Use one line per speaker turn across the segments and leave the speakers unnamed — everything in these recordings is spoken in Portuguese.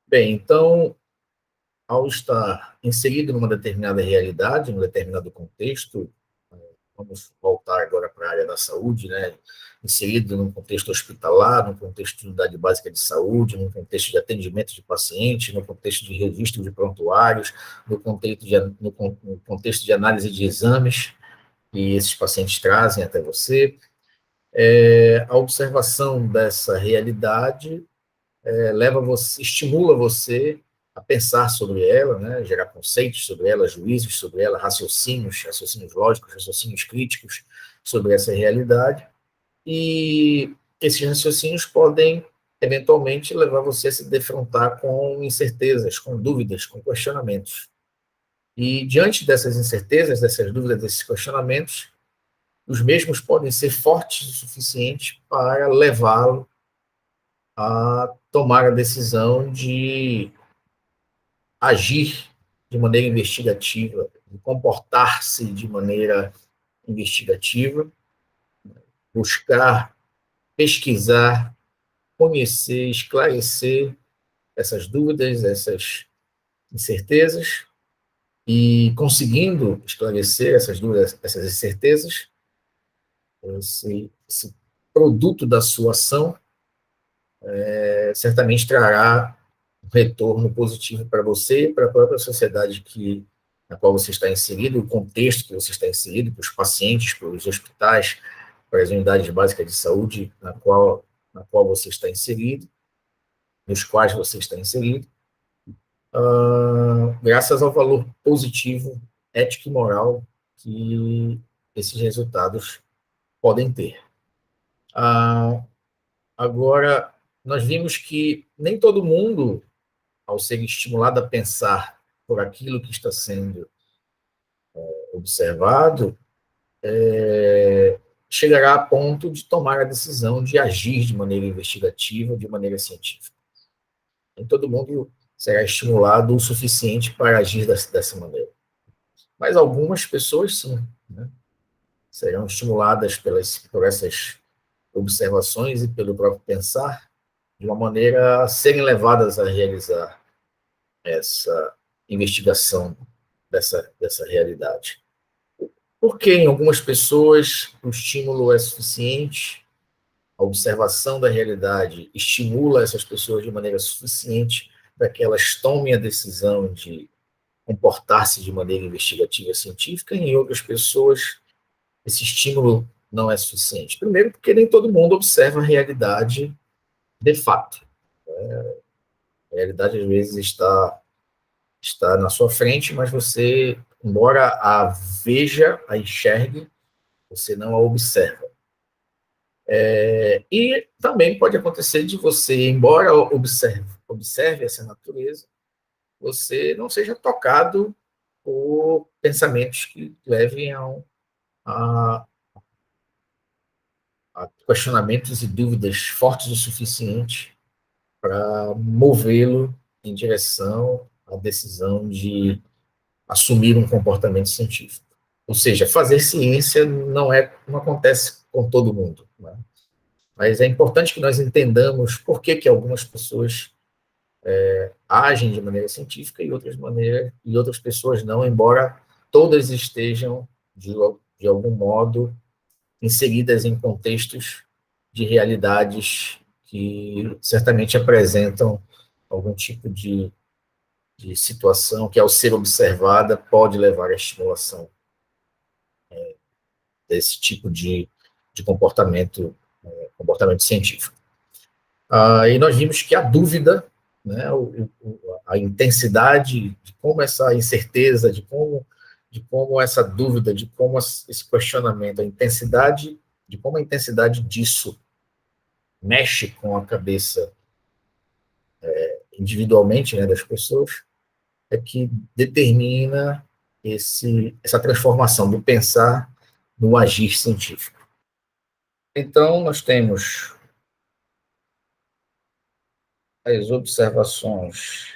Bem, então, ao estar inserido numa determinada realidade, num determinado contexto, vamos voltar agora para a área da saúde, né? Inserido num contexto hospitalar, num contexto de unidade básica de saúde, num contexto de atendimento de paciente, no contexto de registro de prontuários, no contexto de análise de exames que esses pacientes trazem até você. A observação dessa realidade leva você, estimula você a pensar sobre ela, né, gerar conceitos sobre ela, juízos sobre ela, raciocínios lógicos, raciocínios críticos sobre essa realidade, e esses raciocínios podem, eventualmente, levar você a se defrontar com incertezas, com dúvidas, com questionamentos. E, diante dessas incertezas, dessas dúvidas, desses questionamentos, os mesmos podem ser fortes o suficiente para levá-lo a tomar a decisão de agir de maneira investigativa, de comportar-se de maneira investigativa, buscar, pesquisar, conhecer, esclarecer essas dúvidas, essas incertezas, e conseguindo esclarecer essas dúvidas, essas incertezas, esse produto da sua ação certamente trará um retorno positivo para você e para a própria sociedade na qual você está inserido, o contexto que você está inserido, para os pacientes, para os hospitais, para as unidades básicas de saúde na qual você está inserido, nos quais você está inserido, graças ao valor positivo, ético e moral que esses resultados podem ter. Agora, nós vimos que nem todo mundo, ao ser estimulado a pensar por aquilo que está sendo observado, chegará a ponto de tomar a decisão de agir de maneira investigativa, de maneira científica. Nem todo mundo será estimulado o suficiente para agir dessa maneira. Mas algumas pessoas, sim, né, serão estimuladas por essas observações e pelo próprio pensar, de uma maneira a serem levadas a realizar essa investigação dessa realidade. Porque em algumas pessoas o estímulo é suficiente, a observação da realidade estimula essas pessoas de maneira suficiente para que elas tomem a decisão de comportar-se de maneira investigativa científica, e em outras pessoas esse estímulo não é suficiente. Primeiro, porque nem todo mundo observa a realidade de fato. A realidade, às vezes, está na sua frente, mas você, embora a veja, a enxergue, você não a observa. E também pode acontecer de você, embora observe essa natureza, você não seja tocado por pensamentos que levem a, a questionamentos e dúvidas fortes o suficiente para movê-lo em direção à decisão de assumir um comportamento científico. Ou seja, fazer ciência não acontece com todo mundo, né? Mas é importante que nós entendamos por que algumas pessoas agem de maneira científica e outras pessoas não, embora todas estejam, de algum modo, inseridas em contextos de realidades que certamente apresentam algum tipo de situação que, ao ser observada, pode levar à estimulação desse tipo de comportamento científico. E nós vimos que a dúvida, né, a intensidade de como essa incerteza, de como essa dúvida, de como esse questionamento, de como a intensidade disso mexe com a cabeça individualmente, né, das pessoas, é que determina essa transformação do pensar no agir científico. Então, nós temos as observações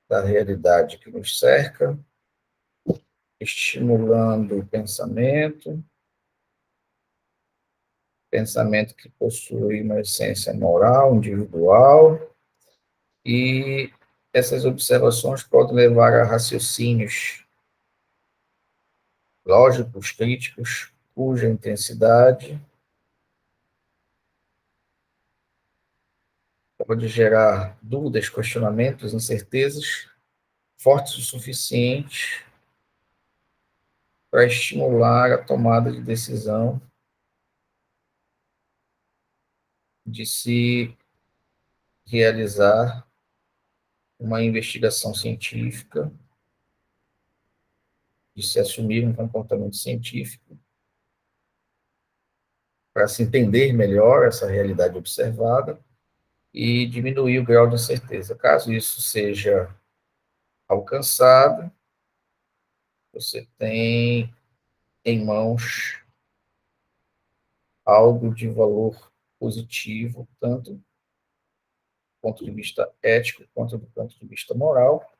da realidade que nos cerca, estimulando o pensamento que possui uma essência moral, individual, E essas observações podem levar a raciocínios lógicos, críticos, cuja intensidade pode gerar dúvidas, questionamentos, incertezas fortes o suficiente para estimular a tomada de decisão de se realizar uma investigação científica, de se assumir um comportamento científico, para se entender melhor essa realidade observada e diminuir o grau de incerteza. Caso isso seja alcançado, você tem em mãos algo de valor positivo, tanto do ponto de vista ético quanto do ponto de vista moral.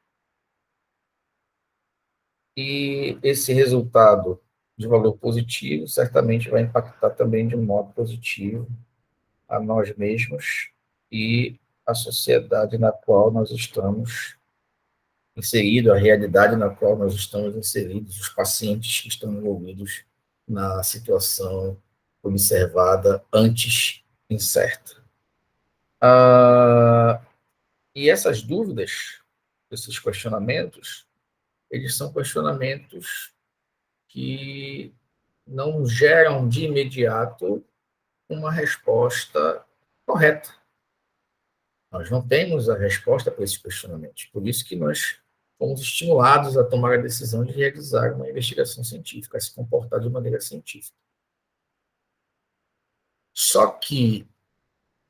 E esse resultado de valor positivo certamente vai impactar também de um modo positivo a nós mesmos e a sociedade na qual nós estamos inseridos, a realidade na qual nós estamos inseridos, os pacientes que estão envolvidos na situação observada antes incerta. E essas dúvidas, esses questionamentos, eles são questionamentos que não geram de imediato uma resposta correta. Nós não temos a resposta para esses questionamentos. Por isso que nós fomos estimulados a tomar a decisão de realizar uma investigação científica, a se comportar de maneira científica. Só que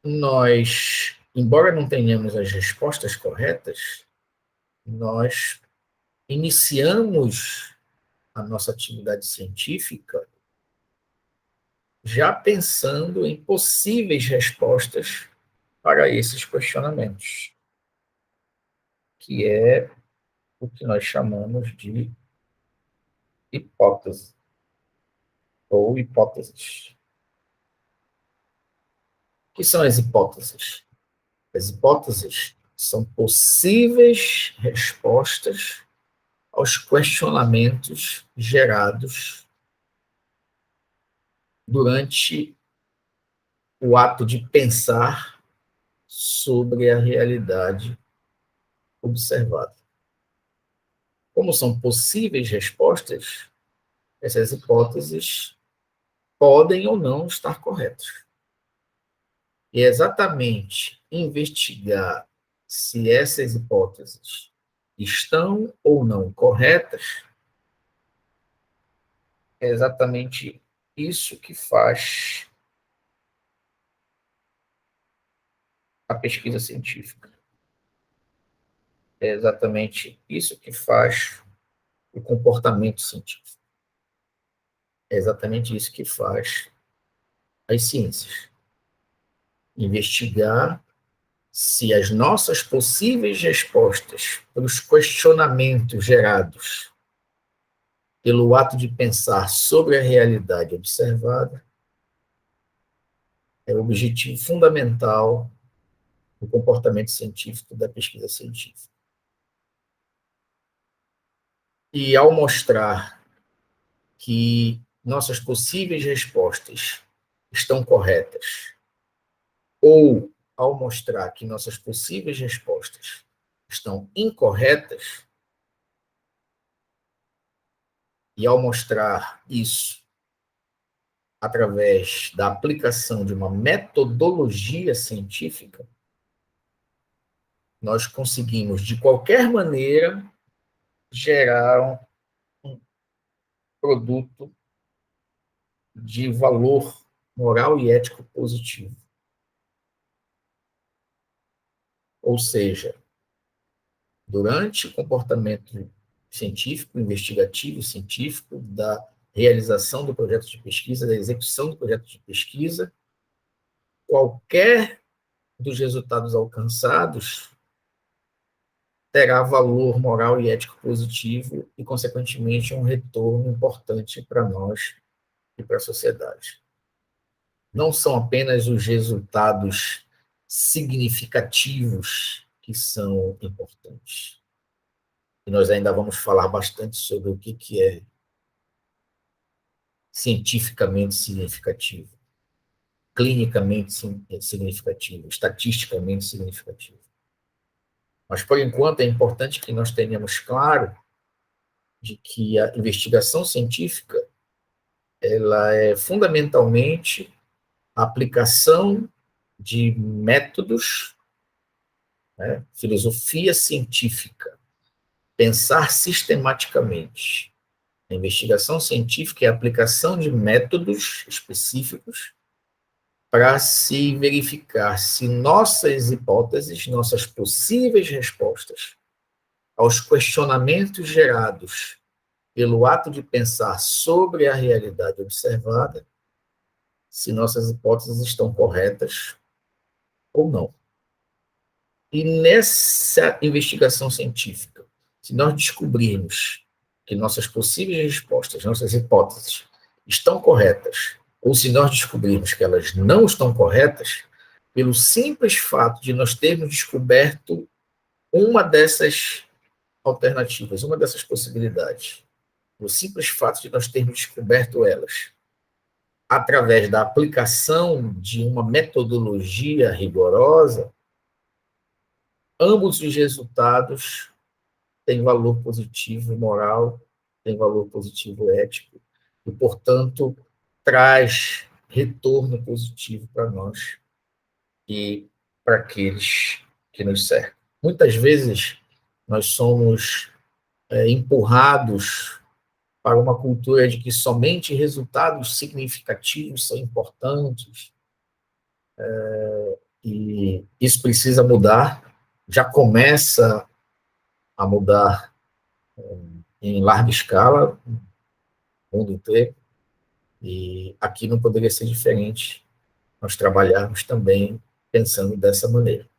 nós, embora não tenhamos as respostas corretas, nós iniciamos a nossa atividade científica já pensando em possíveis respostas para esses questionamentos, que é o que nós chamamos de hipótese ou hipóteses. O que são as hipóteses? As hipóteses são possíveis respostas aos questionamentos gerados durante o ato de pensar sobre a realidade observada. Como são possíveis respostas, essas hipóteses podem ou não estar corretas. E é exatamente investigar se essas hipóteses estão ou não corretas, é exatamente isso que faz a pesquisa científica. É exatamente isso que faz o comportamento científico. É exatamente isso que faz as ciências. Investigar se as nossas possíveis respostas para os questionamentos gerados pelo ato de pensar sobre a realidade observada é o objetivo fundamental do comportamento científico, da pesquisa científica. E ao mostrar que nossas possíveis respostas estão corretas, ou ao mostrar que nossas possíveis respostas estão incorretas, e ao mostrar isso através da aplicação de uma metodologia científica, nós conseguimos, de qualquer maneira, gerar um produto de valor moral e ético positivo. Ou seja, durante o comportamento científico, investigativo, científico, da realização do projeto de pesquisa, da execução do projeto de pesquisa, qualquer dos resultados alcançados terá valor moral e ético positivo e, consequentemente, um retorno importante para nós e para a sociedade. Não são apenas os resultados significativos que são importantes. E nós ainda vamos falar bastante sobre o que é cientificamente significativo, clinicamente significativo, estatisticamente significativo. Mas, por enquanto, é importante que nós tenhamos claro de que a investigação científica ela é fundamentalmente a aplicação de métodos, né, filosofia científica, pensar sistematicamente. A investigação científica é a aplicação de métodos específicos para se verificar se nossas hipóteses, nossas possíveis respostas aos questionamentos gerados pelo ato de pensar sobre a realidade observada, se nossas hipóteses estão corretas ou não. E nessa investigação científica, se nós descobrirmos que nossas possíveis respostas, nossas hipóteses, estão corretas, ou se nós descobrirmos que elas não estão corretas, pelo simples fato de nós termos descoberto uma dessas alternativas, uma dessas possibilidades, pelo simples fato de nós termos descoberto elas, através da aplicação de uma metodologia rigorosa, ambos os resultados têm valor positivo moral, têm valor positivo ético, e, portanto, traz retorno positivo para nós e para aqueles que nos cercam. Muitas vezes, nós somos empurrados para uma cultura de que somente resultados significativos são importantes, e isso precisa mudar, já começa a mudar em larga escala, no mundo inteiro, e aqui não poderia ser diferente nós trabalharmos também pensando dessa maneira.